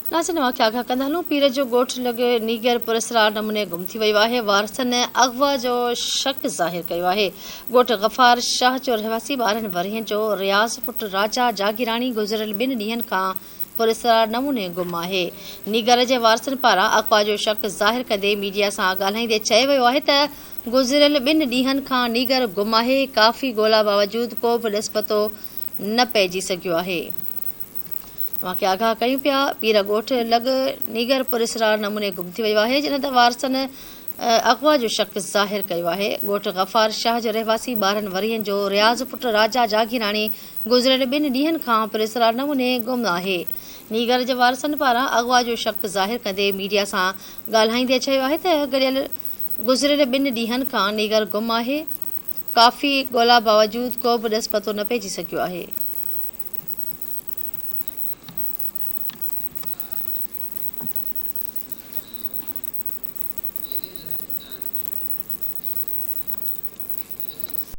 नासिन वाक़िया आगाह कंदा हलूं। पीर जो ॻोठु लॻे नीगर पुरस्कार नमूने गुम थी वियो आहे। वारसनि अगवा जो शक ज़ाहिर कयो आहे। ॻोठु गफ़ार शाह जो रहवासी 12 वरियनि जो रियाज़ पुटु राजा जागीराणी गुज़िरियल 2 ॾींहनि खां पुरस्कार नमूने गुम आहे। नीगर जे वारसनि पारां अगवा जो शक ज़ाहिर कंदे मीडिया सां ॻाल्हाईंदे चयो वियो आहे त गुज़िरियल 2 ॾींहनि खां नीगर गुम आहे। काफ़ी ॻोल्हा बावजूदि को बि ॾस पतो न पइजी सघियो आहे। वाक़िया आगाह कयूं पिया। पीर ॻोठु लॻ नीगर पुरस्कार नमूने गुम थी वियो आहे, जिन ते वारसनि अगवा जो शक ज़ाहिर कयो आहे। ॻोठु गफ़ार शाह जो रहवासी 12 वरियनि जो रियाज़ पुटु राजा जागीराणी गुज़िरियल 2 ॾींहनि खां पुरस्कार नमूने गुम आहे। नीगर जे वारसनि पारां अगवा जो शक ज़ाहिर कंदे मीडिया सां ॻाल्हाईंदे चयो आहे त गुज़िरियल 2 ॾींहनि खां नीगर गुम आहे। काफ़ी ॻोल्हा बावजूदि को बि ॾस पतो न पइजी सघियो आहे।